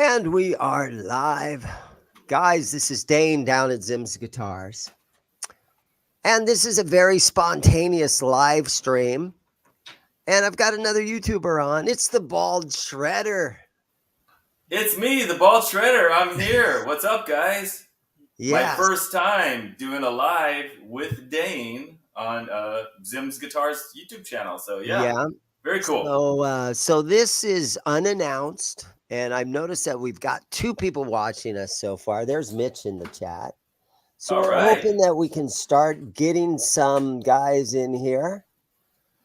And we are live. Guys, this is Dane down at ZIMM'S Guitars. And this is a very spontaneous live stream. And I've got another YouTuber on. It's the Bald Shredder. It's me, the Bald Shredder. I'm here. What's up, guys? My Yes. first time doing a live with Dane on ZIMM'S Guitars YouTube channel. So Yeah. very cool. So this is unannounced. And I've noticed that we've got two people watching us so far. There's Mitch in the chat. So All we're right. hoping that we can start getting some guys in here.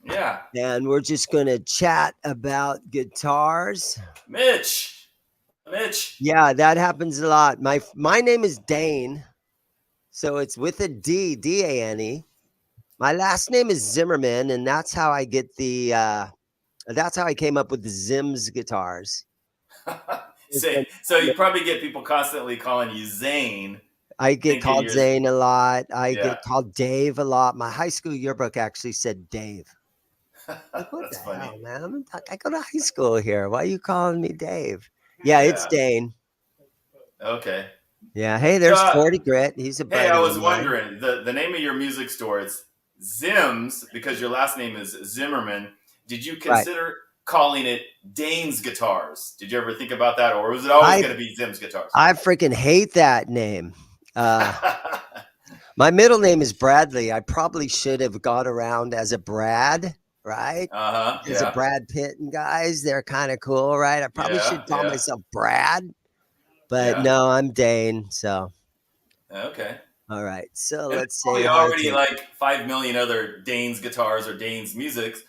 Yeah. And we're just going to chat about guitars. Mitch. Yeah, that happens a lot. My name is Dane. So it's with a D, D-A-N-E. My last name is Zimmerman, and that's how I get that's how I came up with the ZIMM'S guitars. So you probably get people constantly calling you Zane. I get called Zane a lot. I get called Dave a lot. My high school yearbook actually said Dave. Like, what That's the funny. hell, man? I go to high school here. Why are you calling me Dave? Yeah, it's Dane. Okay. Yeah. Hey, there's 40 Grit. He's a buddy. Hey, I was wondering, the name of your music store, it's ZIMM'S, because your last name is Zimmerman. Did you consider calling it Dane's Guitars? Did you ever think about that? Or was it always going to be ZIMM'S Guitars? I freaking hate that name. My middle name is Bradley. I probably should have got around as a Brad, right? As a Brad Pitt and guys. They're kind of cool, right? I probably should call myself Brad. But no, I'm Dane. So. Okay. All right. So let's say. Probably already like 5 million other Dane's guitars or Dane's musics.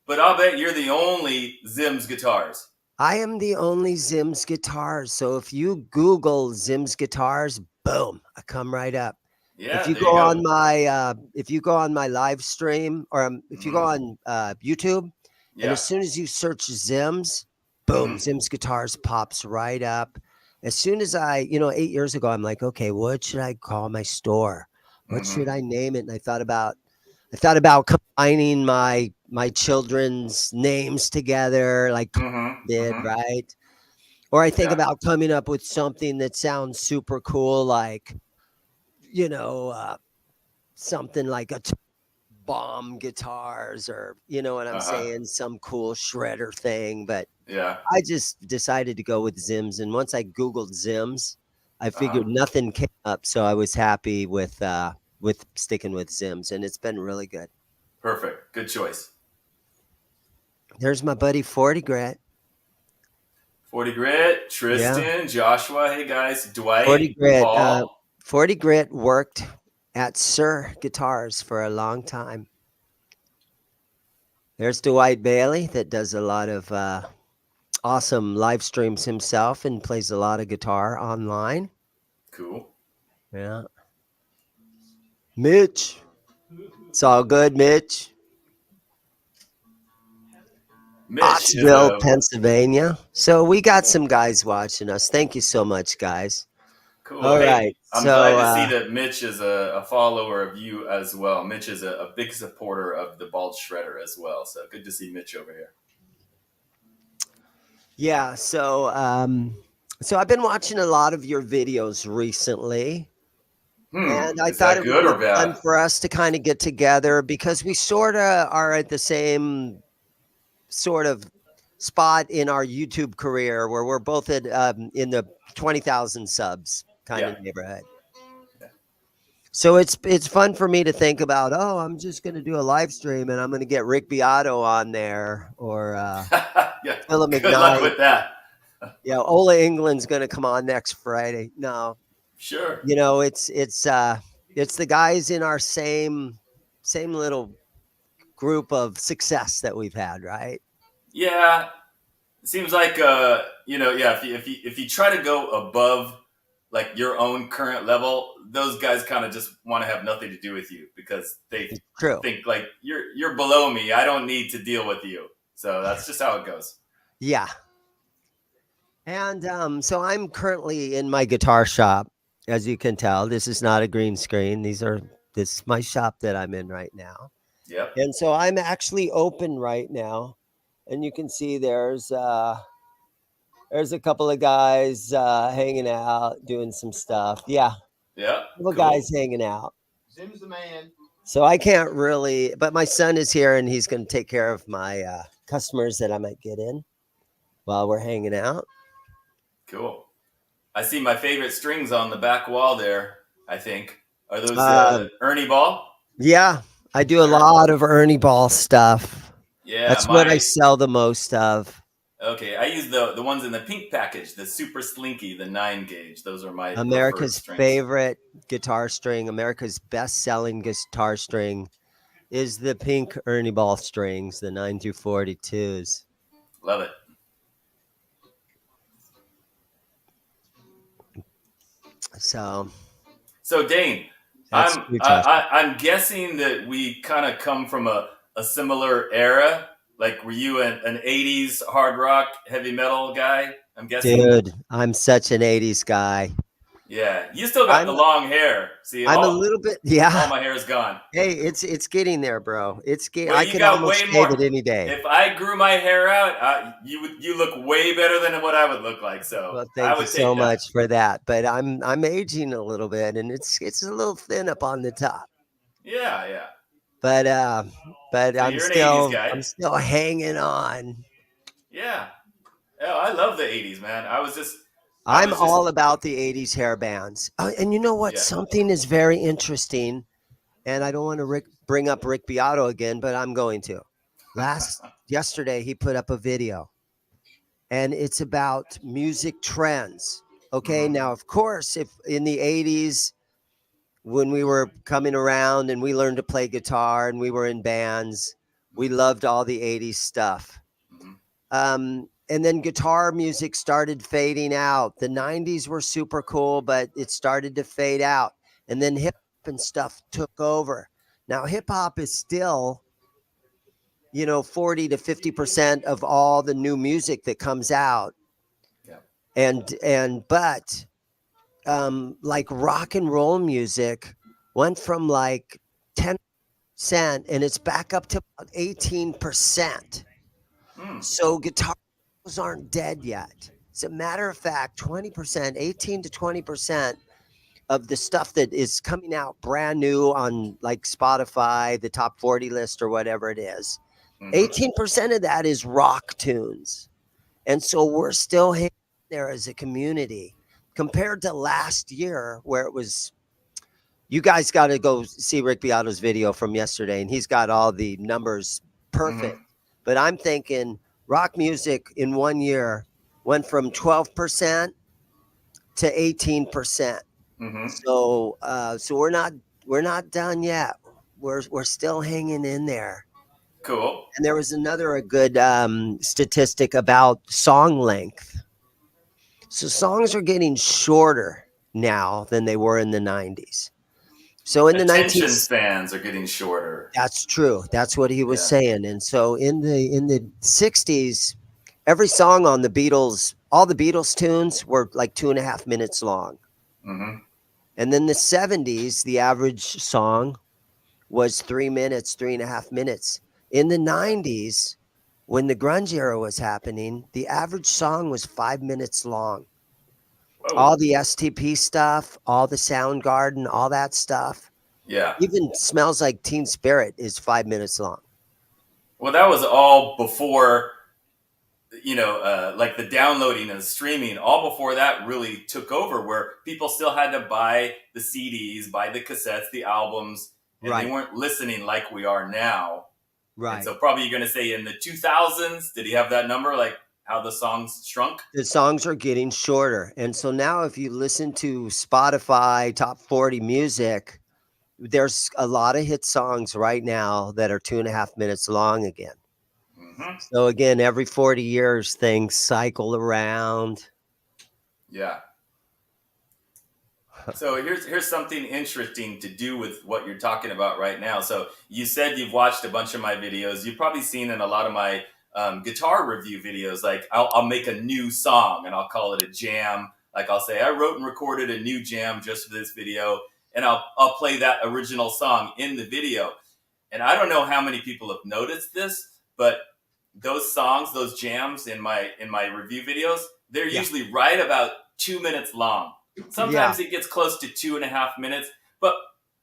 But I'll bet you're the only ZIMM'S guitars. I am the only ZIMM'S guitars. So if you Google ZIMM'S guitars, boom, I come right up. Yeah. If you go on my live stream, or if you go on YouTube, and as soon as you search ZIMM'S, boom, ZIMM'S guitars pops right up. As soon as 8 years ago, I'm like, okay, what should I call my store? What should I name it? And I thought about combining my children's names together, like did, right? Or I think about coming up with something that sounds super cool, like, something like a bomb guitars, or you know what I'm saying, some cool shredder thing. But I just decided to go with ZIMM'S, and once I Googled ZIMM'S, I figured nothing came up, so I was happy with sticking with ZIMM'S, and it's been really good. Perfect. Good choice. There's my buddy 40 Grit. 40 Grit, Tristan, Joshua. Hey guys, Dwight, 40 Grit. Paul. 40 Grit worked at Sir Guitars for a long time. There's Dwight Bailey that does a lot of awesome live streams himself and plays a lot of guitar online. Cool. Yeah. Mitch. It's all good, Mitch. Pottsville, Pennsylvania. So we got some guys watching us. Thank you so much, guys. Cool. All right. I'm glad to see that Mitch is a follower of you as well. Mitch is a big supporter of the Bald Shredder as well. So good to see Mitch over here. Yeah. So I've been watching a lot of your videos recently. And I thought it would be fun for us to kind of get together, because we sort of are at the same sort of spot in our YouTube career, where we're both at in the 20,000 subs kind of neighborhood. Yeah. So it's fun for me to think about, I'm just going to do a live stream and I'm going to get Rick Beato on there, or Philip McKnight. Good luck with that. Yeah, Ola England's going to come on next Friday. No. Sure. It's the guys in our same little group of success that we've had, right? Yeah, it seems like if you try to go above like your own current level, those guys kind of just want to have nothing to do with you, because they think like you're below me. I don't need to deal with you. So that's just how it goes. Yeah. And so I'm currently in my guitar shop. As you can tell, this is not a green screen. This is my shop that I'm in right now. Yep. And so I'm actually open right now. And you can see there's There's a couple of guys hanging out, doing some stuff. Yeah, Yeah, couple cool. guys hanging out. Zim's the man. So I can't really, but my son is here and he's going to take care of my customers that I might get in while we're hanging out. Cool. I see my favorite strings on the back wall there. I think are those Um, Ernie Ball? yeah, I do a Sure. lot of Ernie Ball stuff. Yeah, That's what I my sell the most of. okay. I use the ones in the pink package, the super slinky, the 9 gauge. Those are my preferred America's strings. favorite guitar string, America's best selling guitar string is the pink Ernie Ball strings, the 9 through 42s. Love it. So So Dane, that's true, Josh. I'm guessing that we kind of come from a similar era. Like, were you an '80s hard rock heavy metal guy? I'm guessing. Dude, I'm such an 80s guy. Yeah, you still got I'm the long hair. See, I'm a all little bit all yeah. my hair is gone. Hey, it's getting there, bro. Well, I you could got way almost shave more. it any day. If I grew my hair out, you look way better than what I would look like. So Well, I thank you would so take that. much for that. But I'm aging a little bit and it's a little thin up on the top. Yeah, yeah. But but So you're an '80s guy. I'm still hanging on. Yeah. Oh, I love the '80s, man. I I'm was just, all about the 80s hair bands. And you know what? yeah. Something is very interesting. And I don't want to bring up Rick Beato again, but I'm going to. Yesterday, he put up a video and it's about music trends. Okay. Hmm. Now, of course, if in the 80s, when we were coming around and we learned to play guitar and we were in bands, we loved all the 80s stuff. Hmm. And then guitar music started fading out. The 90s were super cool, but it started to fade out. And then hip hop and stuff took over. Now, hip hop is still, 40 to 50% of all the new music that comes out. Yeah. But like rock and roll music went from like 10% and it's back up to about 18%. Mm. So guitars aren't dead yet. As a matter of fact, 20%, 18 to 20% of the stuff that is coming out brand new on like Spotify, the top 40 list or whatever it is, Hmm. 18% of that is rock tunes. And so we're still hanging there as a community compared to last year where it was. You guys got to go see Rick Beato's video from yesterday, and he's got all the numbers perfect. Hmm. But I'm thinking rock music in 1 year went from 12% to 18%. Hmm. So we're not done yet. We're still hanging in there. Cool. And there was a good statistic about song length. So songs are getting shorter now than they were in the 90s. So in the 19 Attention spans are getting shorter. That's true. That's what he was Yeah. saying. And so in the 60s, every song on the Beatles, all the Beatles tunes were like 2.5 minutes long. Hmm. And then the 70s, the average song was 3 minutes, 3.5 minutes. In the 90s, when the grunge era was happening, the average song was 5 minutes long. All Whoa. the STP stuff, all the Soundgarden, all that stuff. Yeah. Even Smells Like Teen Spirit is 5 minutes long. Well, that was all before, like the downloading and streaming. All before that really took over, where people still had to buy the CDs, buy the cassettes, the albums, and they Right. weren't listening like we are now. And Right. so, probably you're going to say in the 2000s, did he have that number? Like how the songs shrunk? The songs are getting shorter. And so now if you listen to Spotify top 40 music, there's a lot of hit songs right now that are 2.5 minutes long again. Hmm. So again, every 40 years things cycle around. Yeah. So here's something interesting to do with what you're talking about right now. So you said you've watched a bunch of my videos. You've probably seen in a lot of my guitar review videos. Like I'll make a new song and I'll call it a jam. Like I'll say I wrote and recorded a new jam just for this video, and I'll play that original song in the video. And I don't know how many people have noticed this, but those songs, those jams in my review videos, they're usually right about 2 minutes long. Sometimes it gets close to 2.5 minutes. But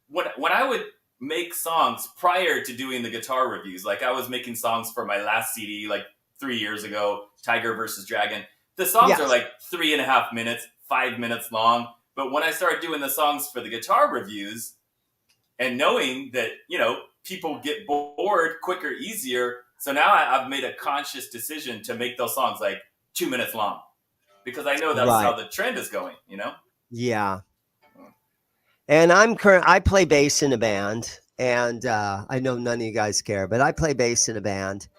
when I would make songs prior to doing the guitar reviews, like I was making songs for my last CD like 3 years ago, Tiger versus Dragon. The songs are like 3.5 minutes, 5 minutes long. But when I started doing the songs for the guitar reviews, and knowing that, people get bored quicker, easier. So now I've made a conscious decision to make those songs like 2 minutes long, because I know that's how the trend is going, Yeah. And I play bass in a band, and I know none of you guys care, but I play bass in a band,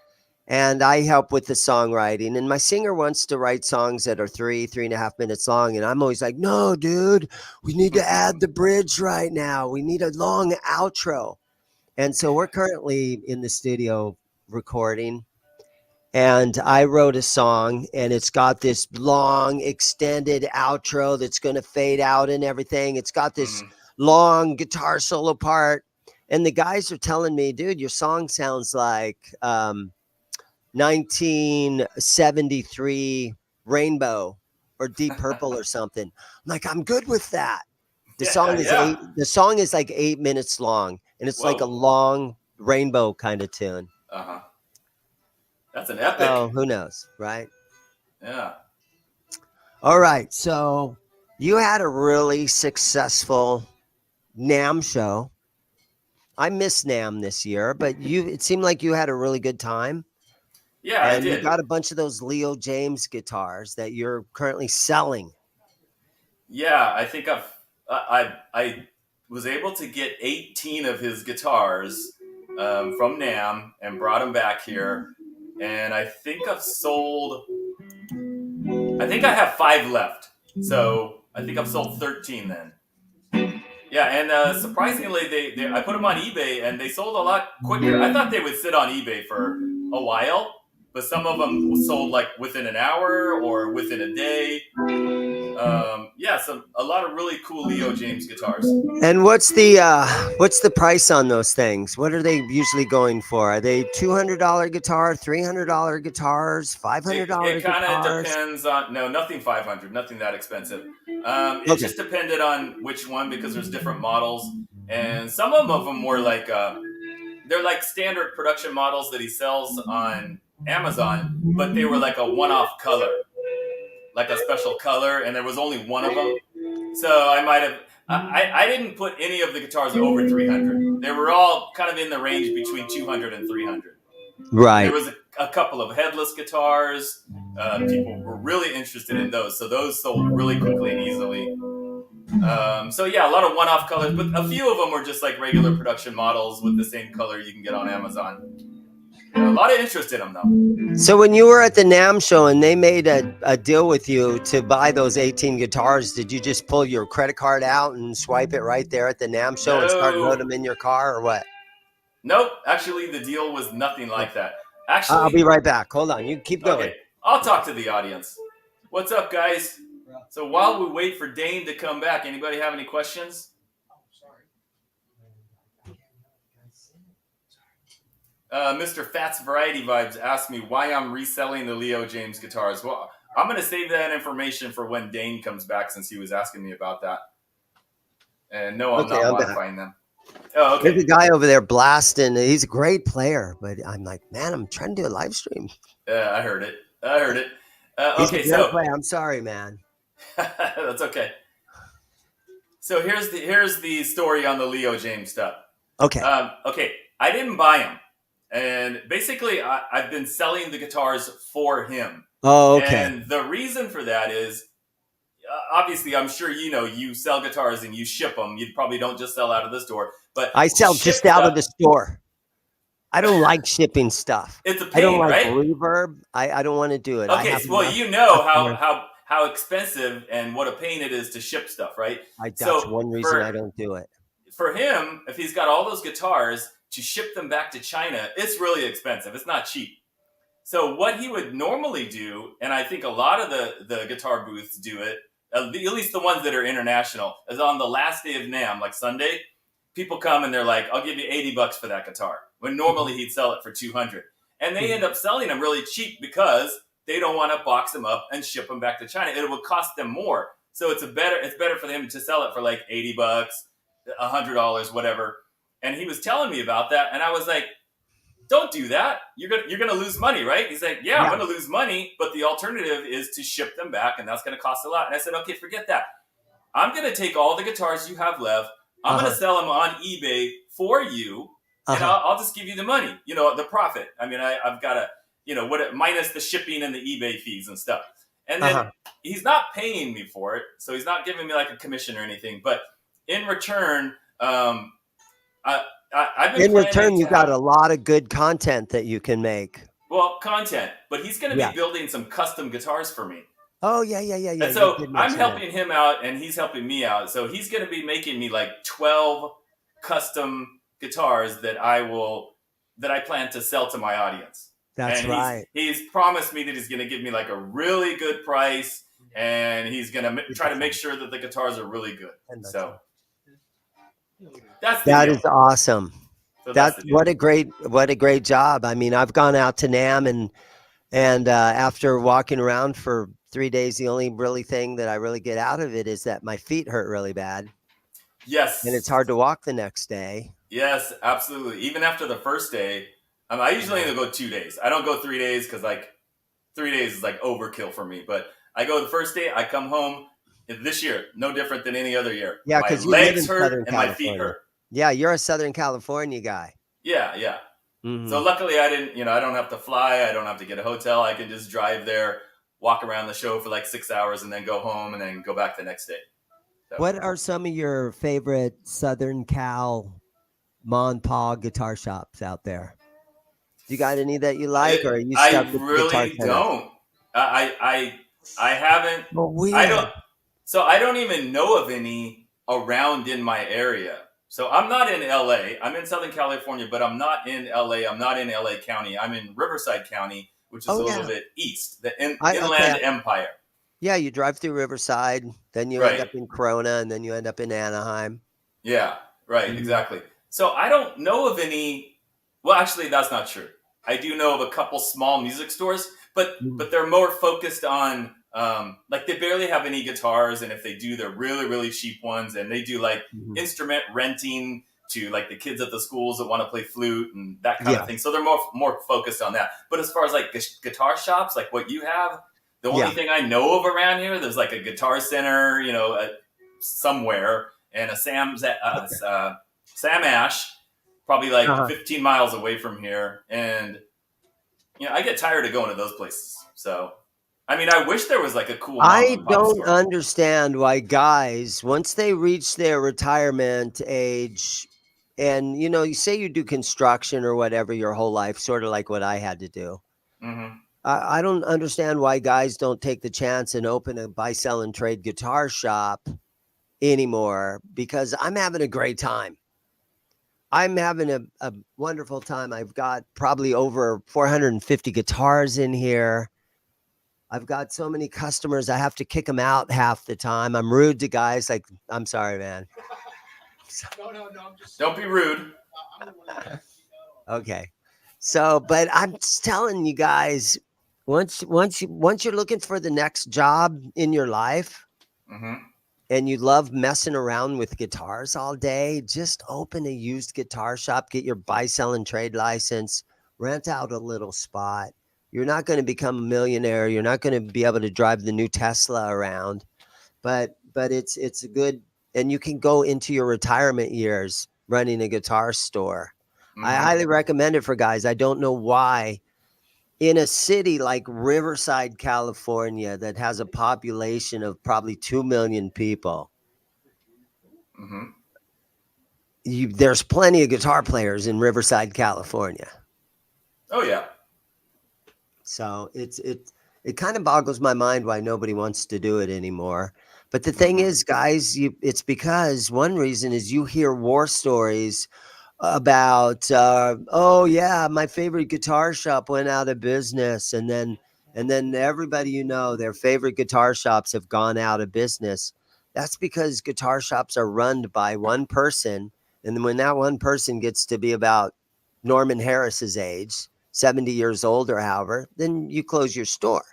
and I help with the songwriting. And my singer wants to write songs that are 3.5 minutes long. And I'm always like, no, dude, we need to add the bridge right now. We need a long outro. And so we're currently in the studio recording. And I wrote a song, and it's got this long extended outro that's going to fade out and everything. It's got this long guitar solo part. And the guys are telling me, dude, your song sounds like 1973 Rainbow or Deep Purple or something. I'm like, I'm good with that. The song is like 8 minutes long, and it's like a long Rainbow kind of tune. That's an epic. Oh, who knows, right? Yeah. All right. So you had a really successful NAMM show. I missed NAMM this year, but it seemed like you had a really good time. Yeah, and I did. You got a bunch of those Leo James guitars that you're currently selling. Yeah, I think I was able to get 18 of his guitars from NAMM and brought them back here. And I think I have 5 left. So I think I've sold 13 then. Yeah, and surprisingly, I put them on eBay, and they sold a lot quicker. I thought they would sit on eBay for a while, but some of them sold like within an hour or within a day. So a lot of really cool Leo James guitars. And what's the price on those things? What are they usually going for? Are they $200 guitar, $300 guitars, $500 guitars? It kind of depends on nothing $500, nothing that expensive. It just depended on which one, because there's different models, and some of them were like they're like standard production models that he sells on Amazon, but they were like a one-off color. Like a special color, and there was only one of them. So I might have, I didn't put any of the guitars over 300. They were all kind of in the range between 200 and 300. Right. There was a couple of headless guitars. People were really interested in those. So those sold really quickly and easily. A lot of one-off colors, but a few of them were just like regular production models with the same color you can get on Amazon. A lot of interest in them, though. So when you were at the NAMM show and they made a deal with you to buy those 18 guitars, did you just pull your credit card out and swipe it right there at the NAMM show and start loading them in your car, or what? Nope. Actually, the deal was nothing like that. Actually, I'll be right back. Hold on. You keep going. Okay. I'll talk to the audience. What's up, guys? So while we wait for Dane to come back, anybody have any questions? Mr. Fats Variety Vibes asked me why I'm reselling the Leo James guitars. Well, I'm going to save that information for when Dane comes back, since he was asking me about that. And no, I'm not modifying them. Oh, okay. There's a guy over there blasting. He's a great player, but I'm like, man, I'm trying to do a live stream. I heard it. Okay, so I'm sorry, man. That's okay. So here's the story on the Leo James stuff. Okay. I didn't buy him. And basically, I've been selling the guitars for him. Oh, okay. And the reason for that is, obviously, I'm sure you sell guitars and you ship them. You probably don't just sell out of the store. But I sell just out of the store. I don't like shipping stuff. It's a pain, I don't like right? reverb. I don't want to do it. Okay, well, you know how expensive and what a pain it is to ship stuff, right? That's one reason I don't do it. For him, if he's got all those guitars, to ship them back to China, it's really expensive. It's not cheap. So what he would normally do, and I think a lot of the guitar booths do it, at least the ones that are international, is on the last day of NAMM, like Sunday, people come and they're like, I'll give you $80 for that guitar, when normally he'd sell it for $200. and they end up selling them really cheap because they don't want to box them up and ship them back to China. It would cost them more. So it's better for them to sell it for like $80, $100, whatever. And he was telling me about that, and I was like, don't do that. You're gonna lose money, right? He's like, yeah, I'm gonna lose money, but the alternative is to ship them back, and that's gonna cost a lot. And I said, okay, forget that. I'm gonna take all the guitars you have left. I'm gonna sell them on eBay for you, and I'll just give you the money. You know, the profit. I mean, I've got to, you know, minus the shipping and the eBay fees and stuff. And then he's not paying me for it, so he's not giving me like a commission or anything. But in return, I've been. In return, you got a lot of good content that you can make. Well, content, but he's going to be building some custom guitars for me. Oh yeah. And so I'm helping him out, and he's helping me out. So he's going to be making me like 12 custom guitars that I plan to sell to my audience. That's right. He's promised me that he's going to give me like a really good price, and he's going to try to make sure that the guitars are really good. So that is awesome. So that's what a great job. I mean, I've gone out to NAMM and after walking around for 3 days, the only really thing that I really get out of it is that my feet hurt really bad. Yes. And it's hard to walk the next day. Yes, absolutely. Even after the first day, I usually only go 2 days. I don't go 3 days because like 3 days is like overkill for me. But I go the first day, I come home. This year, no different than any other year. Yeah, because my legs hurt and my feet hurt. Yeah, you're a Southern California guy. Yeah. Mm-hmm. So luckily I didn't, I don't have to fly. I don't have to get a hotel. I can just drive there, walk around the show for like 6 hours and then go home and then go back the next day. So. What are some of your favorite Southern Cal Mon Pa guitar shops out there? You got any that you like, or are you stuck with really don't. I haven't. Well, I don't. So I don't even know of any around in my area. So I'm not in LA. I'm in Southern California, but I'm not in LA. I'm not in LA County. I'm in Riverside County, which is a little bit east, the Inland Empire. Yeah, you drive through Riverside, then you end up in Corona, and then you end up in Anaheim. Yeah, right, exactly. So I don't know of any. Well, actually, that's not true. I do know of a couple small music stores, but they're more focused on like they barely have any guitars, and if they do, they're really, really cheap ones, and they do like instrument renting to like the kids at the schools that want to play flute and that kind of thing. So they're more focused on that. But as far as like guitar shops, like what you have, the only thing I know of around here, there's like a Guitar Center, somewhere, and a Sam Ash, probably like 15 miles away from here, and I get tired of going to those places. So. I mean, I wish there was like a cool. I don't understand why guys, once they reach their retirement age, and you say you do construction or whatever your whole life, sort of like what I had to do. Mm-hmm. I don't understand why guys don't take the chance and open a buy, sell, and trade guitar shop anymore, because I'm having a great time. I'm having a wonderful time. I've got probably over 450 guitars in here. I've got so many customers, I have to kick them out half the time. I'm rude to guys. Like, I'm sorry, man. No. Don't be rude. Okay. So, but I'm just telling you guys, once you're looking for the next job in your life, and you love messing around with guitars all day, just open a used guitar shop, get your buy, sell, and trade license, rent out a little spot. You're not going to become a millionaire. You're not going to be able to drive the new Tesla around, but it's a good, and you can go into your retirement years running a guitar store. I highly recommend it for guys. I don't know why in a city like Riverside, California, that has a population of probably 2 million people. There's plenty of guitar players in Riverside, California. Oh yeah. So it kind of boggles my mind why nobody wants to do it anymore. But the thing is, guys, it's because one reason is you hear war stories about, my favorite guitar shop went out of business, and then everybody their favorite guitar shops have gone out of business. That's because guitar shops are run by one person, and when that one person gets to be about Norman Harris's age, 70 years old or however, then you close your store.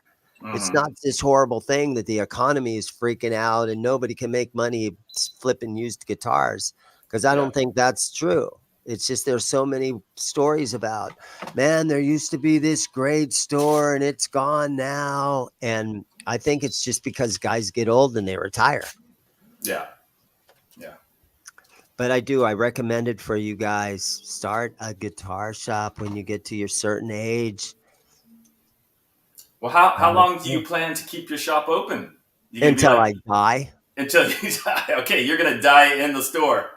It's Mm-hmm. not this horrible thing that the economy is freaking out and nobody can make money flipping used guitars, because I Yeah. don't think that's true. It's just there's so many stories about, man, there used to be this great store and it's gone now. And I think it's just because guys get old and they retire. Yeah. Yeah. But I recommend it for you guys. Start a guitar shop when you get to your certain age. Well, how long do you plan to keep your shop open? You gonna be Until like I die. until you die? Okay, you're gonna die in the store.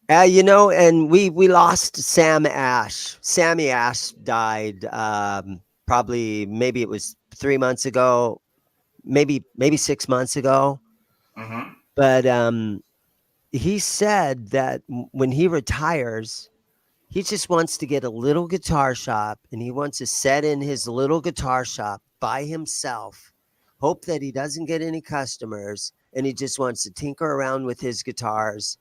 And we lost Sam Ash. Sammy Ash died probably maybe it was 3 months ago, maybe 6 months ago. Mm-hmm. But he said that when he retires, he just wants to get a little guitar shop and he wants to set in his little guitar shop by himself, hope that he doesn't get any customers, and he just wants to tinker around with his guitars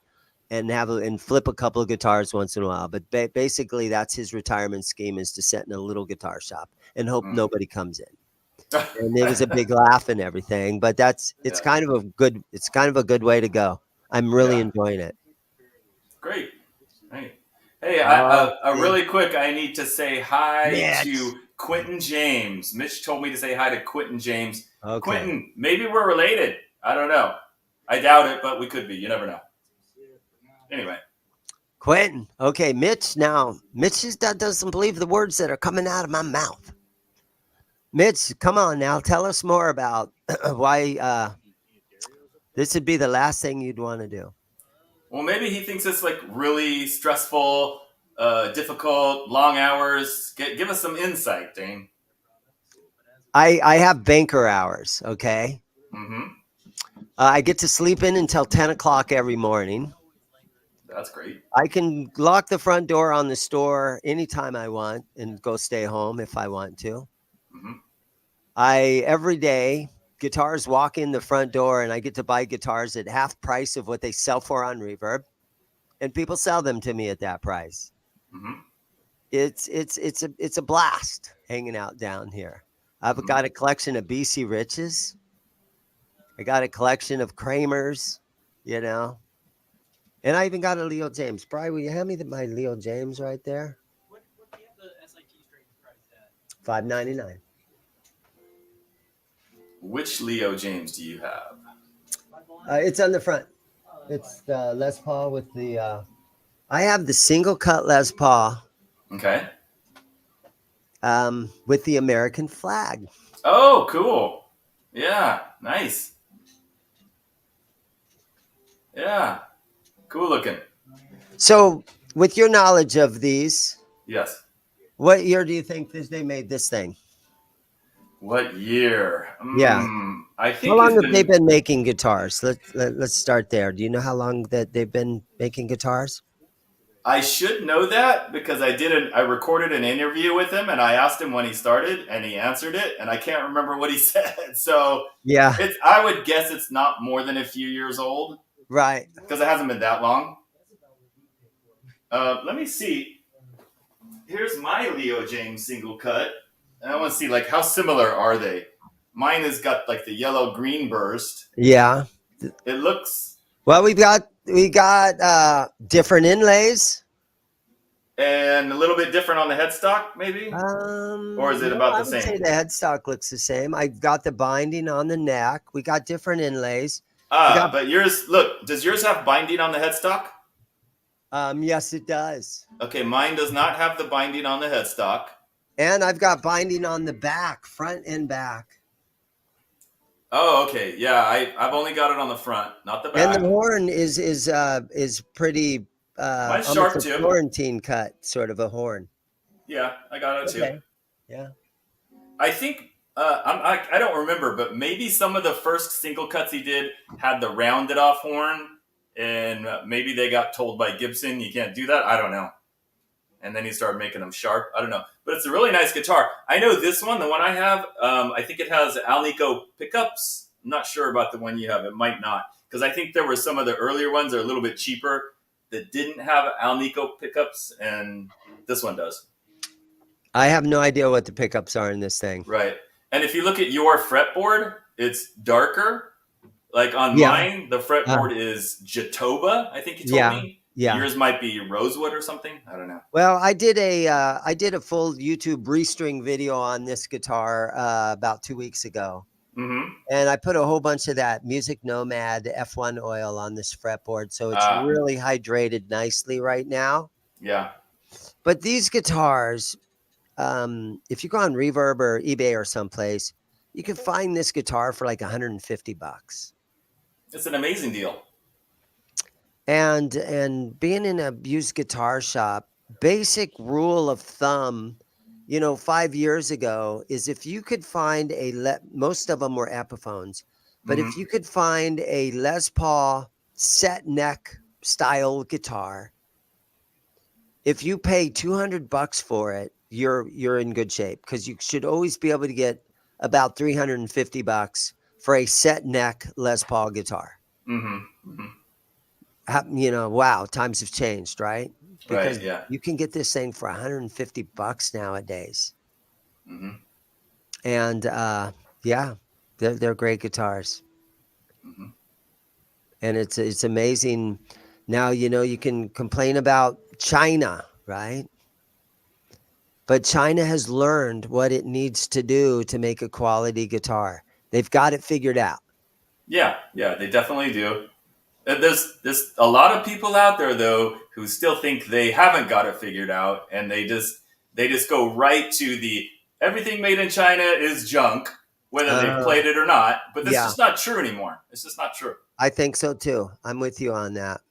and and flip a couple of guitars once in a while. But basically, that's his retirement scheme, is to set in a little guitar shop and hope Mm. nobody comes in. And it was a big laugh and everything, but it's Yeah. kind of a good way to go. I'm really Yeah. enjoying it. Great. Hey, hey, Oh, really quick, I need to say hi Mitch. to Quentin James. Mitch told me to say hi to Quentin James. Okay. Quentin, maybe we're related. I don't know. I doubt it, but we could be. You never know. Anyway. Quentin. Okay, Mitch. Now, Mitch doesn't believe the words that are coming out of my mouth. Mitch, come on now. Tell us more about why this would be the last thing you'd want to do. Well, maybe he thinks it's like really stressful, difficult, long hours. Give us some insight, Dane. I have banker hours. Okay. Mm-hmm. I get to sleep in until 10 o'clock every morning. That's great. I can lock the front door on the store anytime I want and go stay home if I want to. Mm-hmm. Every day, guitars walk in the front door and I get to buy guitars at half price of what they sell for on Reverb. And people sell them to me at that price. Mm-hmm. It's a blast hanging out down here. I've Mm-hmm. got a collection of BC Riches. I got a collection of Kramers, you know. And I even got a Leo James. Brian, will you hand me my Leo James right there? What do you have the SIT string priced at? $5.99. Which Leo James do you have? It's on the front. It's the Les Paul with the. I have the single cut Les Paul. Okay. With the American flag. Oh, cool. Yeah, nice. Yeah, cool looking. So, with your knowledge of these, Yes. what year do you think they made this thing? What year? Yeah. I How think long it's have they been. been making guitars? Let's start there. Do you know how long that they've been making guitars? I should know that because I recorded an interview with him and I asked him when he started and he answered it and I can't remember what he said. So Yeah. I would guess it's not more than a few years old. Right. Because it hasn't been that long. Let me see. Here's my Leo James single cut. And I want to see like how similar are they? Mine has got like the yellow green burst. Yeah. It looks. Well, we got different inlays. And a little bit different on the headstock, maybe? Or is it about the same? I would say the headstock looks the same. I've got the binding on the neck. We got different inlays. But yours, look, does yours have binding on the headstock? Yes, it does. Okay, mine does not have the binding on the headstock. And I've got binding on the back, front and back. Oh, okay. Yeah, I've only got it on the front, not the back. And the horn is pretty mine's sharp almost a too. Florentine cut, sort of a horn. Yeah, I got it too. Yeah. I think I don't remember, but maybe some of the first single cuts he did had the rounded off horn, and maybe they got told by Gibson you can't do that. I don't know. And then he started making them sharp. I don't know, but it's a really nice guitar. I know this one, the one I have. I think it has Alnico pickups. I'm not sure about the one you have. It might not, because I think there were some of the earlier ones that are a little bit cheaper that didn't have Alnico pickups, and this one does. I have no idea what the pickups are in this thing. Right. And if you look at your fretboard, it's darker. Like on Yeah. mine, the fretboard is Jatoba, I think you told me. Yeah. Yours might be Rosewood or something. I don't know. Well, I did a full YouTube restring video on this guitar about 2 weeks ago. Mm-hmm. And I put a whole bunch of that Music Nomad F1 oil on this fretboard. So it's really hydrated nicely right now. Yeah. But these guitars, if you go on Reverb or eBay or someplace, you can find this guitar for like $150. It's an amazing deal. And being in a used guitar shop, basic rule of thumb, 5 years ago is if you could find most of them were Epiphones, but if you could find a Les Paul set neck style guitar, if you pay $200 for it, you're in good shape, because you should always be able to get about $350 for a set neck Les Paul guitar. Wow, times have changed, right? Because you can get this thing for $150 nowadays. And they're great guitars. And it's amazing. Now, you can complain about China, right? But China has learned what it needs to do to make a quality guitar. They've got it figured out. Yeah, they definitely do. There's a lot of people out there though who still think they haven't got it figured out, and they just go right to the everything made in China is junk, whether they played it or not. But this is just not true anymore. It's just not true. I think so too. I'm with you on that.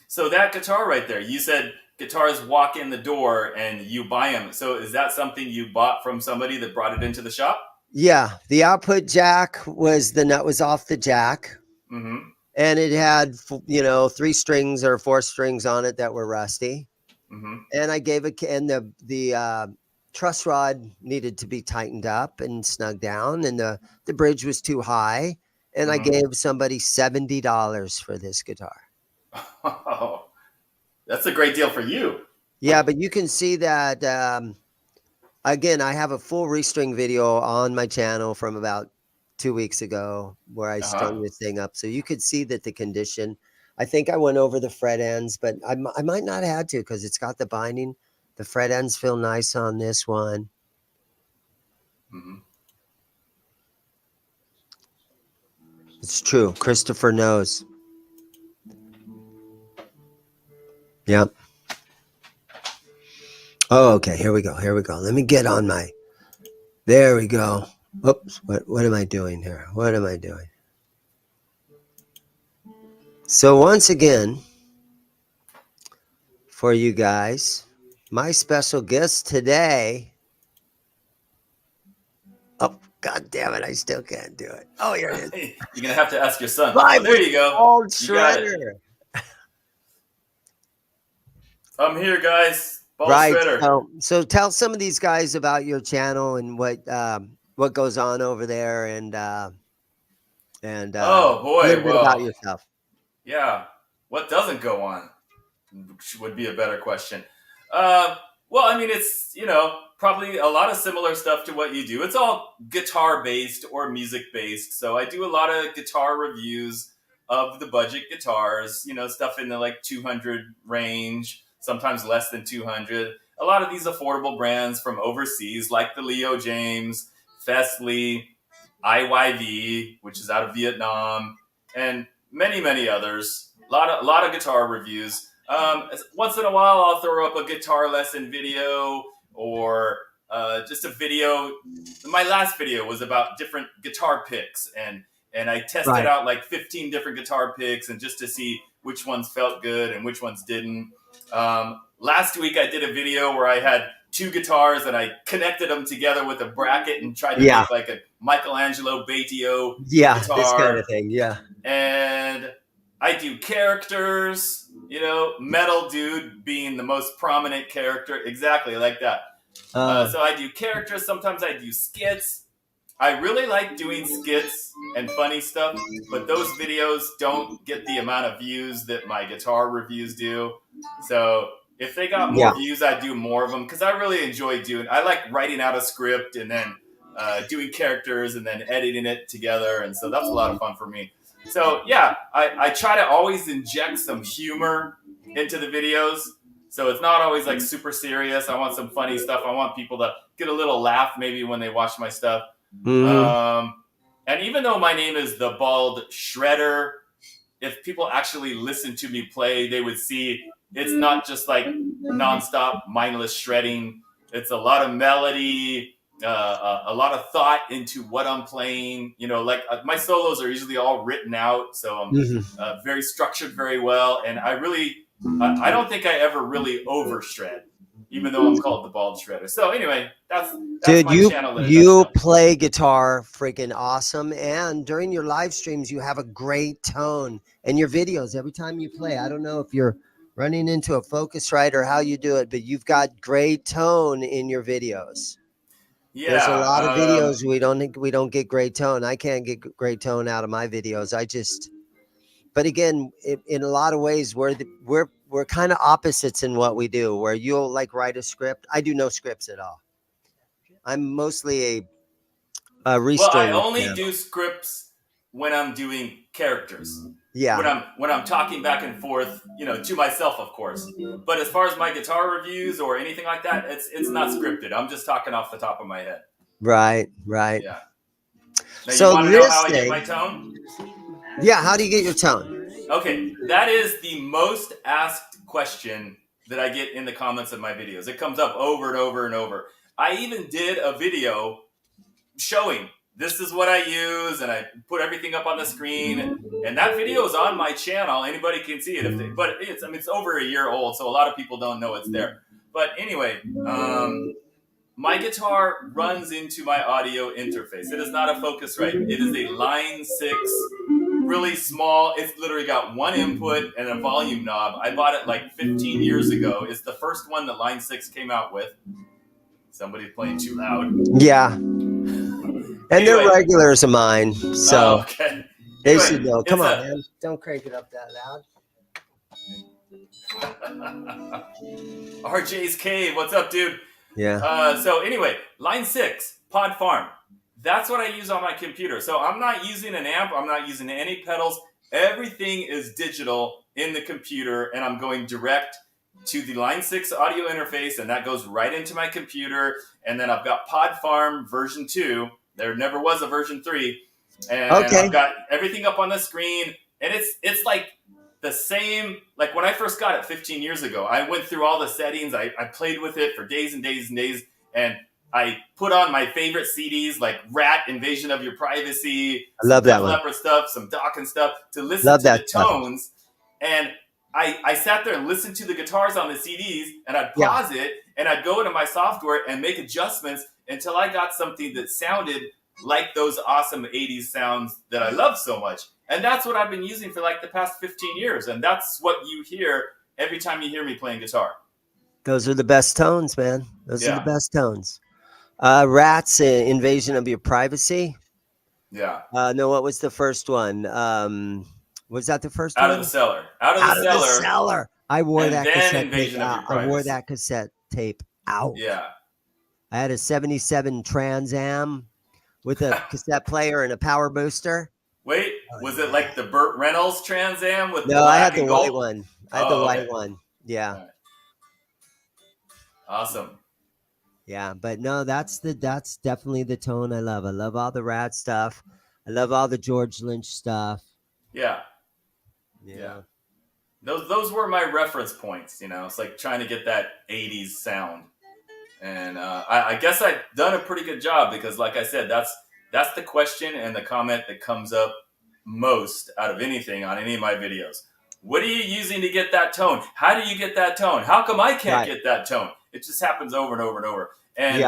So that guitar right there, you said guitars walk in the door and you buy them. So is that something you bought from somebody that brought it into the shop? Yeah, the output jack the nut was off the jack. And it had, 3 strings or 4 strings on it that were rusty. And I gave and the truss rod needed to be tightened up and snugged down, and the bridge was too high. And I gave somebody $70 for this guitar. Oh, that's a great deal for you. Yeah, but you can see that, again, I have a full restring video on my channel from about 2 weeks ago where I strung this thing up. So you could see that the condition, I think I went over the fret ends, but I might not have had to, because it's got the binding. The fret ends feel nice on this one. It's true. Christopher knows. Yep. Oh, okay. Here we go. Let me get on there we go. Oops. What am I doing here? What am I doing? So once again, for you guys, my special guest today. Oh, God damn it. I still can't do it. Oh, here it is. You're going to have to ask your son. There you go. Old Shredder. I'm here, guys. Ball right. Shredder. So tell some of these guys about your channel and what goes on over there, and oh boy, a little bit about yourself. Yeah, what doesn't go on would be a better question. Well, I mean, it's probably a lot of similar stuff to what you do. It's all guitar based or music based. So I do a lot of guitar reviews of the budget guitars. Stuff in the like 200 range. Sometimes less than 200. A lot of these affordable brands from overseas, like the Leo James, Fesley, IYV, which is out of Vietnam, and many, many others. A lot of guitar reviews. Once in a while, I'll throw up a guitar lesson video or just a video. My last video was about different guitar picks, and I tested out like 15 different guitar picks, and just to see which ones felt good and which ones didn't. Last week I did a video where I had 2 guitars and I connected them together with a bracket and tried to make like a Michelangelo Batio guitar. This kind of thing. And I do characters, Metal Dude being the most prominent character, exactly like that. So I do characters. Sometimes I do skits. I really like doing skits and funny stuff, but those videos don't get the amount of views that my guitar reviews do. So, If they got more views, I'd do more of them because I really enjoy I like writing out a script and then doing characters and then editing it together. And so that's a lot of fun for me. So yeah, I try to always inject some humor into the videos. So it's not always like super serious. I want some funny stuff. I want people to get a little laugh maybe when they watch my stuff. And even though my name is the Bald Shredder, if people actually listen to me play, they would see it's not just like nonstop mindless shredding. It's a lot of melody, a lot of thought into what I'm playing. You know, like my solos are usually all written out, so I'm very structured very well. And I don't think I ever really over shred, even though I'm called the Bald Shredder. So anyway, that's dude, my channel. You play guitar freaking awesome, and during your live streams, you have a great tone. And your videos, every time you play, I don't know if you're running into a Focusrite or how you do it, but you've got great tone in your videos. Yeah, there's a lot of videos we don't get great tone. I can't get great tone out of my videos. But again, in a lot of ways, we're kind of opposites in what we do. Where you'll like write a script, I do no scripts at all. I'm mostly a restrainer. Well, I only do scripts when I'm doing characters. Yeah. When I'm talking back and forth, you know, to myself, of course. But as far as my guitar reviews or anything like that, it's not scripted. I'm just talking off the top of my head. Right. Yeah. Now, so you want to know how I get my tone? Yeah, how do you get your tone? Okay, that is the most asked question that I get in the comments of my videos. It comes up over and over and over. I even did a video showing this is what I use, and I put everything up on the screen. And that video is on my channel. Anybody can see it. But it's over a year old, so a lot of people don't know it's there. But anyway, my guitar runs into my audio interface. It is not a Focusrite. It is a Line 6, really small. It's literally got one input and a volume knob. I bought it like 15 years ago. It's the first one that Line 6 came out with. Somebody's playing too loud. Yeah. And anyway, they're regulars of mine, so okay. They should know. Come on, man. Don't crank it up that loud. RJ's Cave. What's up, dude? Yeah. So anyway, Line 6, Pod Farm. That's what I use on my computer. So I'm not using an amp. I'm not using any pedals. Everything is digital in the computer, and I'm going direct to the Line 6 audio interface, and that goes right into my computer. And then I've got Pod Farm version 2. There never was a version 3. And I've got everything up on the screen. And it's like the same, like when I first got it 15 years ago, I went through all the settings. I played with it for days and days and days. And I put on my favorite CDs like Rat, Invasion of Your Privacy. I love that one. Leopard stuff, some Dawkins stuff to listen to the tones. And I sat there and listened to the guitars on the CDs, and I'd pause it, and I'd go into my software and make adjustments until I got something that sounded like those awesome 80s sounds that I love so much. And that's what I've been using for like the past 15 years. And that's what you hear every time you hear me playing guitar. Those are the best tones, man. Those are the best tones. Rat's Invasion of Your Privacy. Yeah. No, what was the first one? Was that the first one? Out of the Cellar. Out of the cellar. I wore that cassette tape out. I wore that cassette tape out. Yeah. I had a 77 Trans Am with a cassette player and a power booster. Wait, was it like the Burt Reynolds Trans Am with No, I had the white one. I had the white one. Yeah. Right. Awesome. Yeah, but no, that's definitely the tone I love. I love all the Rat stuff. I love all the George Lynch stuff. Yeah. Those were my reference points, you know. It's like trying to get that 80s sound. And I guess I've done a pretty good job because, like I said, that's the question and the comment that comes up most out of anything on any of my videos. What are you using to get that tone? How do you get that tone? How come I can't get that tone? It just happens over and over and over. And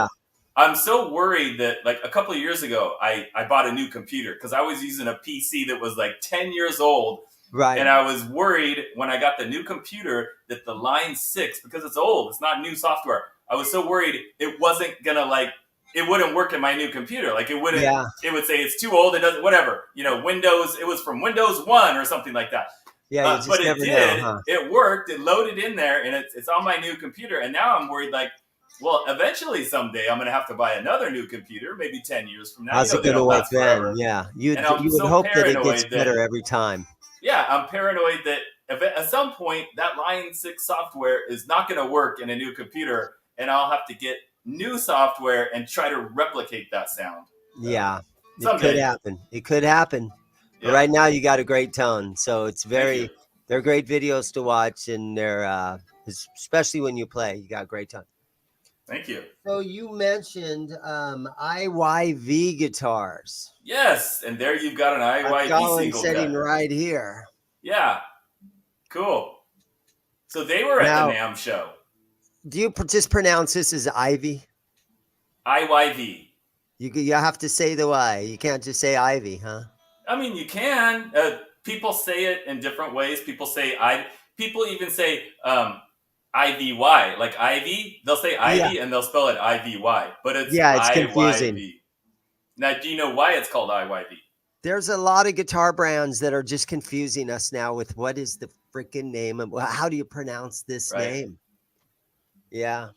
I'm so worried that, like, a couple of years ago, I bought a new computer because I was using a PC that was like 10 years old. Right. And I was worried when I got the new computer that the Line 6, because it's old, it's not new software. I was so worried it wasn't going to, it wouldn't work in my new computer. Like, it wouldn't, it would say it's too old, it doesn't, whatever. You know, Windows, it was from Windows 1 or something like that. Yeah, you But just it never know, did. huh? It worked. It loaded in there, and it's on my new computer. And now I'm worried, like, well, eventually someday I'm going to have to buy another new computer, maybe 10 years from now. How's it They going to don't work last then? forever. Yeah, And I'm you would so hope that it gets paranoid that, better every time. yeah, I'm paranoid that at some point that Line 6 software is not going to work in a new computer, and I'll have to get new software and try to replicate that sound. Yeah, it could Someday. happen. It could happen. But Yeah. right now you got a great tone. So it's Thank you. they're great videos to watch, and they're especially when you play, you got a great tone. Thank you. So you mentioned IYV guitars. Yes, and there you've got an I've got IYV one single sitting cut. right here. Yeah, cool. So they were at the NAMM show. Do you just pronounce this as Ivy? IYV. You have to say the Y. You can't just say Ivy, huh? I mean, you can. People say it in different ways. People say People even say IVY, like Ivy. They'll say Ivy and they'll spell it IVY, but it's it's confusing. IYV. Now, do you know why it's called IYV? There's a lot of guitar brands that are just confusing us now with what is the freaking name of how do you pronounce this name? Yeah.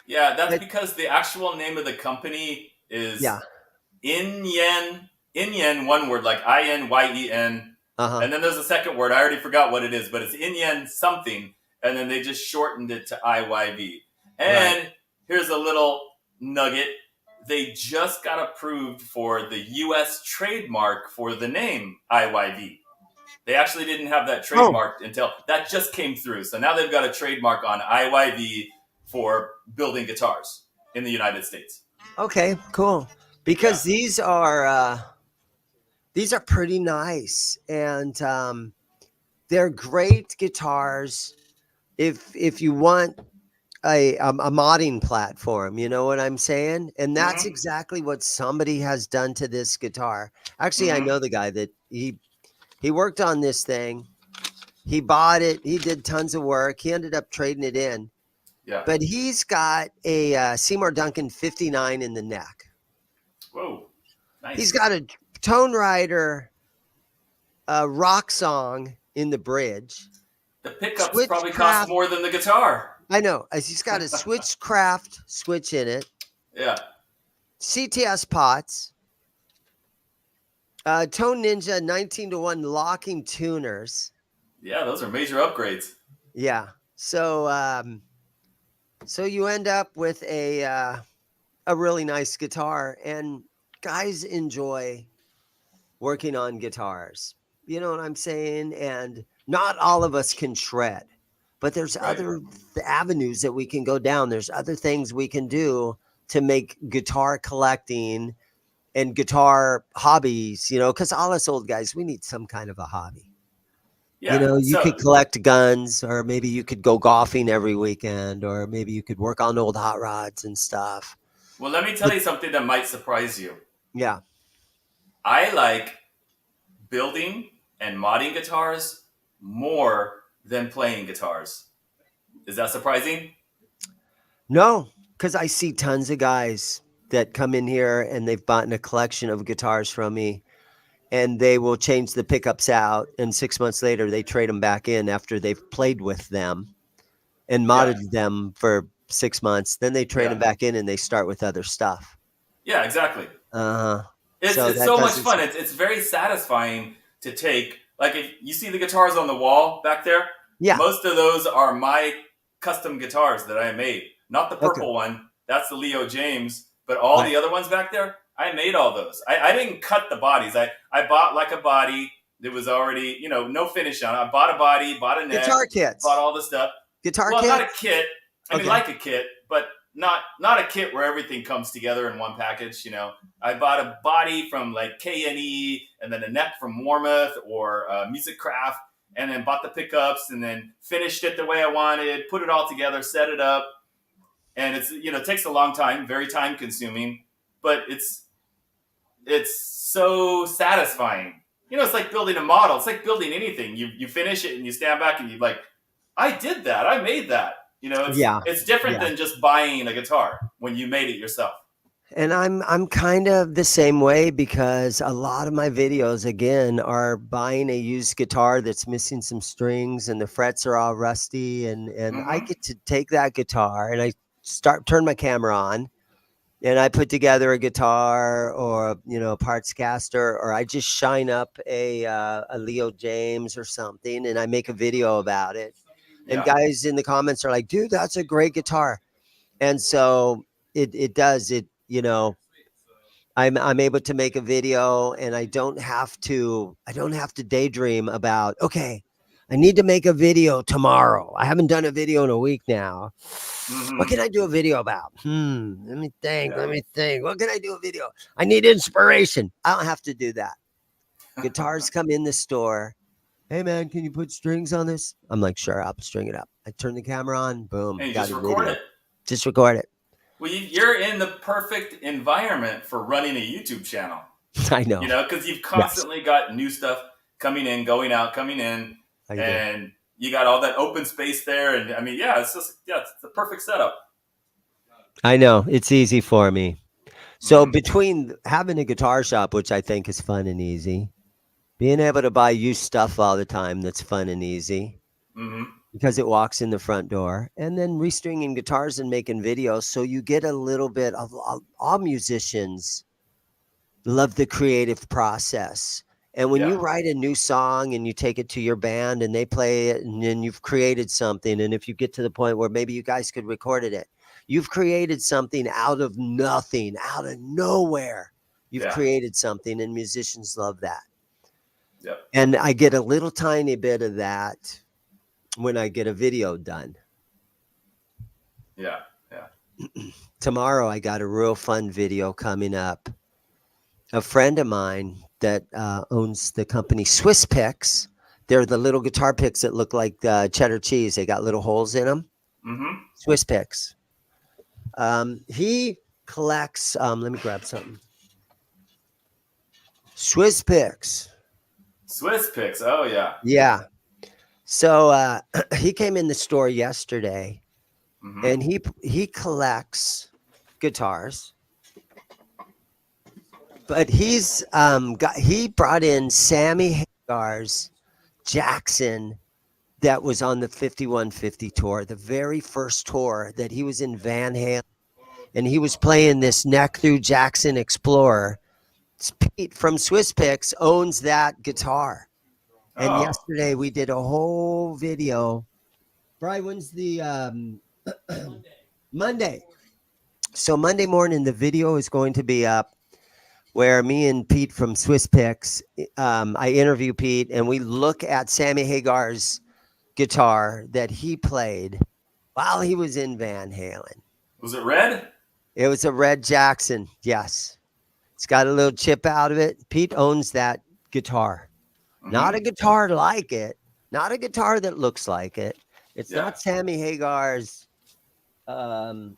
Yeah, that's because the actual name of the company is Inyen, one word, like INYEN. And then there's a second word. I already forgot what it is, but it's Inyen something. And then they just shortened it to IYV. And here's a little nugget. They just got approved for the U.S. trademark for the name IYV. They actually didn't have that trademarked until that just came through. So now they've got a trademark on IYV for building guitars in the United States. Okay, cool. Because these are pretty nice, and they're great guitars. If you want a modding platform, you know what I'm saying? And that's exactly what somebody has done to this guitar. Actually, I know the guy that he worked on this thing. He bought it. He did tons of work. He ended up trading it in. Yeah. But he's got a Seymour Duncan 59 in the neck. Whoa. Nice. He's got a Tone Rider rock song in the bridge. The pickups probably cost more than the guitar. I know. He's got a Switchcraft switch in it. Yeah. CTS pots. Tone Ninja 19-to-1 locking tuners. Yeah, those are major upgrades. Yeah. So so you end up with a really nice guitar, and guys enjoy working on guitars. You know what I'm saying? And not all of us can shred, but there's other avenues that we can go down. There's other things we can do to make guitar collecting and guitar hobbies, you know, because all us old guys, we need some kind of a hobby. Yeah, you know, you could collect guns, or maybe you could go golfing every weekend, or maybe you could work on old hot rods and stuff. Well, let me tell you something that might surprise you. Yeah. I like building and modding guitars more than playing guitars. Is that surprising? No, because I see tons of guys that come in here and they've bought a collection of guitars from me, and they will change the pickups out, and 6 months later they trade them back in after they've played with them and modded them for 6 months. Then they trade them back in and they start with other stuff. Yeah, exactly. It's So so much fun. It's very satisfying to take. Like, if you see the guitars on the wall back there, most of those are my custom guitars that I made. Not the purple one. That's the Leo James. But all the other ones back there, I made all those. I didn't cut the bodies. I bought like a body that was already, you know, no finish on it. I bought a body, bought a neck. Guitar kits. Bought all the stuff. Guitar kits? Well, not a kit. I mean, like a kit, but not a kit where everything comes together in one package, you know. I bought a body from like K&E, and then a neck from Warmoth or Music Craft, and then bought the pickups, and then finished it the way I wanted, put it all together, set it up. And it's, you know, it takes a long time, very time consuming, but it's so satisfying. You know, it's like building a model. It's like building anything. You finish it and you stand back and you're like, I did that. I made that. You know, it's different than just buying a guitar when you made it yourself. And I'm kind of the same way because a lot of my videos again are buying a used guitar that's missing some strings and the frets are all rusty and I Mm-hmm. get to take that guitar and I turn my camera on and I put together a guitar or a parts caster or I just shine up a Leo James or something and I make a video about it. And Yeah. guys in the comments are like, "Dude, that's a great guitar." And so it does it, I'm able to make a video and I don't have to daydream about, okay, I need to make a video tomorrow. I haven't done a video in a week now. What Mm-hmm. can I do a video about? Let me think. Yeah. Let me think. What can I do a video? I need inspiration. I don't have to do that. Guitars come in the store. Hey man, can you put strings on this? I'm like, sure, I'll string it up. I turn the camera on, boom, And you got just a record video. it. Just record it. Well, you're in the perfect environment for running a YouTube channel. I know. Because you've Yes, constantly got new stuff coming in, going out, coming in, I do. and you got all that open space there. And I mean, it's the perfect setup. I know. It's easy for me. So Mm-hmm. between having a guitar shop, which I think is fun and easy, being able to buy used stuff all the time that's fun and easy Mm-hmm. because it walks in the front door, and then restringing guitars and making videos, so you get a little bit of all musicians love the creative process. And when Yeah. you write a new song and you take it to your band and they play it and then you've created something, and if you get to the point where maybe you guys could record it, you've created something out of nothing, out of nowhere. You've Yeah. created something and musicians love that. Yep. And I get a little tiny bit of that when I get a video done. Yeah. Yeah. Tomorrow I got a real fun video coming up. A friend of mine that owns the company Swiss Picks. They're the little guitar picks that look like cheddar cheese. They got little holes in them. Mm-hmm. Swiss Picks. He collects. Let me grab something. Swiss Picks. Swiss picks. Oh yeah. Yeah. So he came in the store yesterday, Mm-hmm. and he collects guitars. But he brought in Sammy Hagar's Jackson that was on the 5150 tour, the very first tour that he was in Van Halen, and he was playing this neck through Jackson Explorer. Pete from Swiss Picks owns that guitar. And Oh. yesterday we did a whole video. Brian, when's the Monday? So Monday morning, the video is going to be up where me and Pete from Swiss Picks, I interview Pete and we look at Sammy Hagar's guitar that he played while he was in Van Halen. Was it red? It was a red Jackson. Yes. It's got a little chip out of it. Pete owns that guitar. Not Mm-hmm. a guitar like it. Not a guitar that looks like it. It's Yeah. not Sammy Hagar's, um,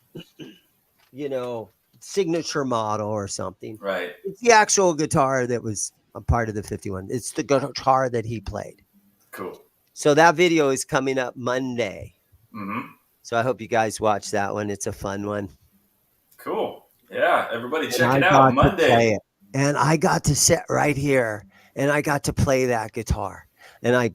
signature model or something. Right. It's the actual guitar that was a part of the 51. It's the guitar that he played. Cool. So that video is coming up Monday. Mm-hmm. So I hope you guys watch that one. It's a fun one. Cool. Yeah. Everybody And check I it out got to play Monday. it. And I got to sit right here and I got to play that guitar. And I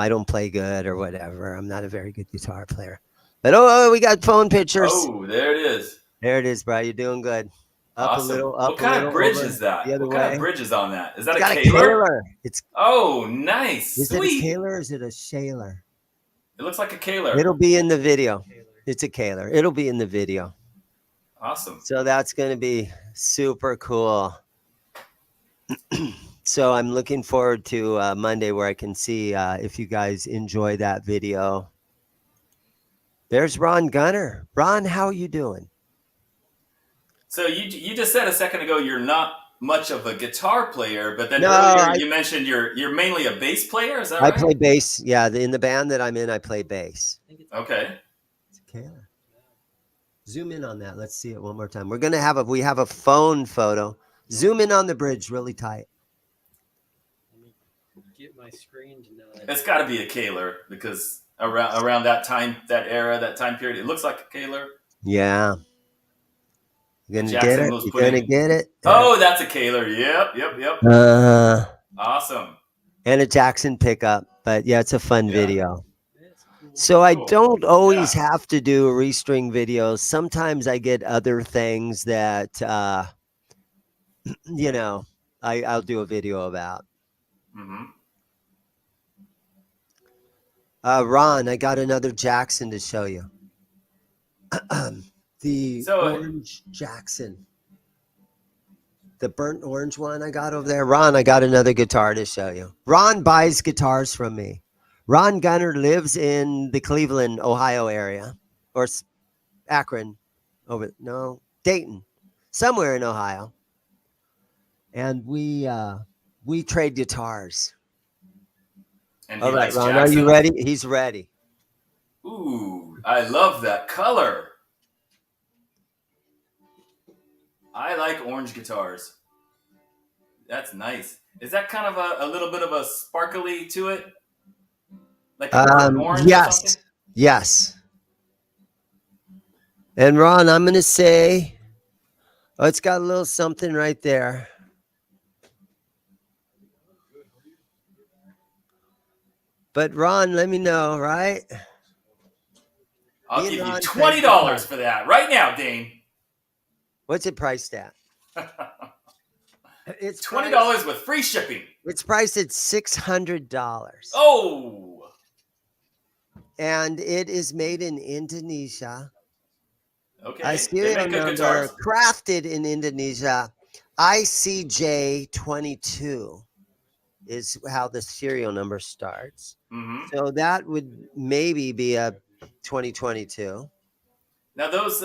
don't play good or whatever. I'm not a very good guitar player. But we got phone pictures. Oh, there it is. There it is, bro. You're doing good. Awesome. What Up a kind of little, bridge over is that? the other What kind of way. bridge is on that? Is that It's a got a Kaler? Kaler. Oh, nice. Is it a Sweet. Kaler or is it a Shaler? It looks like a Kaler. It'll be in the video. It's a Kaler. It'll be in the video. Awesome. So that's going to be super cool. So I'm looking forward to Monday where I can see if you guys enjoy that video. There's Ron Gunner. Ron, how are you doing? So you just said a second ago you're not much of a guitar player, but then No, earlier you mentioned you're mainly a bass player. Is that I right? play bass. Yeah, in the band that I'm in, I play bass. Okay. It's a Kaler. Zoom in on that. Let's see it one more time. We have a phone photo. Zoom in on the bridge really tight. Let me get my screen to know It's got to be a Kaler because around that time, that era, that time period, it looks like a Kaler. Yeah. You're gonna get Jackson it. was You're putting. gonna get it. Oh, that's a Kaler. Yep. Awesome. And a Jackson pickup. But yeah, it's a fun video. Cool. So I Cool. don't always have to do restring videos. Sometimes I get other things that I'll do a video about. Mm-hmm. Ron, I got another Jackson to show you. The orange Jackson. The burnt orange one I got over there. Ron, I got another guitar to show you. Ron buys guitars from me. Ron Gunner lives in the Cleveland, Ohio area, or Akron, Dayton, somewhere in Ohio. And we trade guitars. And all right, Ron, are you ready? He's ready. Ooh, I love that color. I like orange guitars. That's nice. Is that kind of a little bit of a sparkly to it? Like a burnt orange or something? Yes. And Ron, I'm going to say, it's got a little something right there. But Ron, let me know, right? I'll give you $20 for that right now, Dane. What's it priced at? It's $20 with free shipping. It's priced at $600. Oh. And it is made in Indonesia. Okay. Serial number crafted in Indonesia. ICJ22 is how the serial number starts. Mm-hmm. So that would maybe be a 2022. Now those,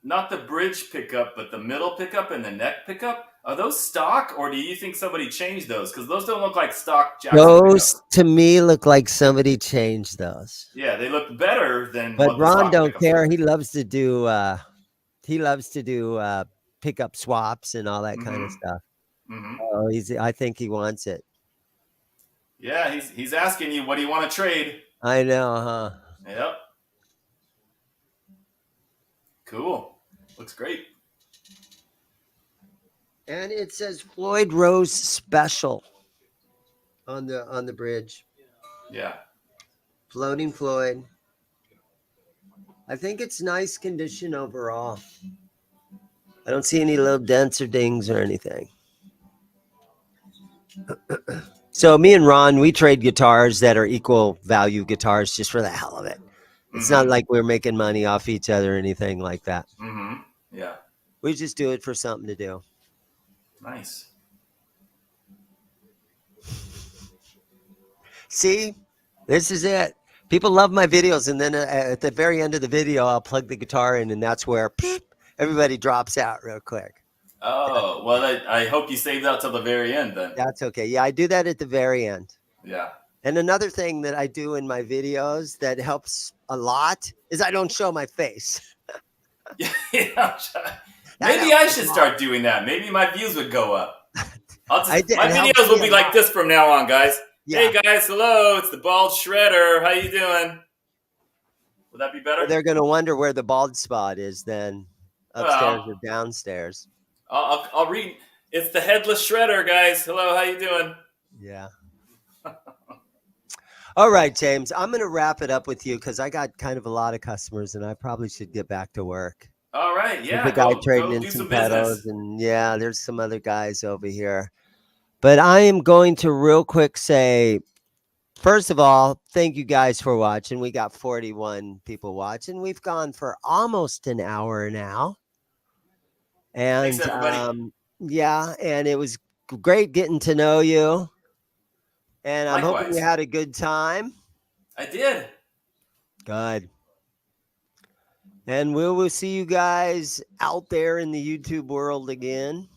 not the bridge pickup, but the middle pickup and the neck pickup, are those stock, or do you think somebody changed those? Because those don't look like stock Jackson Those pickups. To me look like somebody changed those. Yeah, they look better than. But Ron don't care. He loves to do. Pickup swaps and all that kind of stuff. Mm-hmm. Oh, I think he wants it. Yeah, he's asking you, what do you want to trade? I know, huh? Yep. Cool. Looks great. And it says Floyd Rose Special on the bridge. Yeah. Floating Floyd. I think it's nice condition overall. I don't see any little dents or dings or anything. So me and Ron, we trade guitars that are equal value guitars just for the hell of it. It's not like we're making money off each other or anything like that. Mm-hmm. Yeah. We just do it for something to do. Nice. See, this is it. People love my videos, and then at the very end of the video, I'll plug the guitar in, and that's where everybody drops out real quick. Oh, well, I hope you saved that till the very end then. That's okay. Yeah, I do that at the very end. Yeah. And another thing that I do in my videos that helps a lot is I don't show my face. Yeah. Maybe I should start doing that. Maybe my views would go up. My videos will be like this from now on, guys. Yeah. Hey guys, hello, it's the Bald Shredder. How you doing? Would that be better? They're going to wonder where the bald spot is then, upstairs or downstairs. I'll read. It's the Headless Shredder, guys. Hello, how you doing? Yeah. All right, James, I'm going to wrap it up with you because I got kind of a lot of customers and I probably should get back to work. All right, yeah. There's a guy trading in some pedals, and yeah, there's some other guys over here. But I am going to real quick say, first of all, thank you guys for watching. We got 41 people watching. We've gone for almost an hour now. And thanks, everybody. Yeah, and it was great getting to know you. And I'm hoping you had a good time. I did. Good. And we will see you guys out there in the YouTube world again.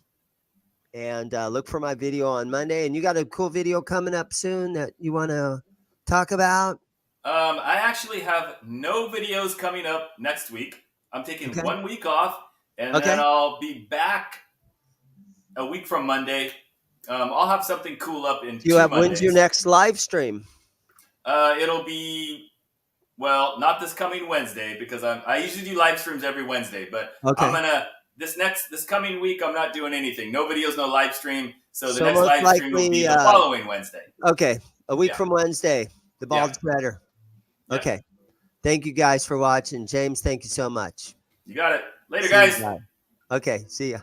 And look for my video on Monday. And you got a cool video coming up soon that you want to talk about? I actually have no videos coming up next week. I'm taking 1 week off, and then I'll be back a week from Monday. I'll have something cool up in 2 Mondays. When's your next live stream? It'll be, well, not this coming Wednesday because I usually do live streams every Wednesday, but I'm gonna this coming week, I'm not doing anything. No videos, no live stream. So the So next most live stream will be the following Wednesday. Okay, a week from Wednesday, the Bald Shredder. Okay, thank you guys for watching. James, thank you so much. You got it. Later, See guys. Okay, see ya.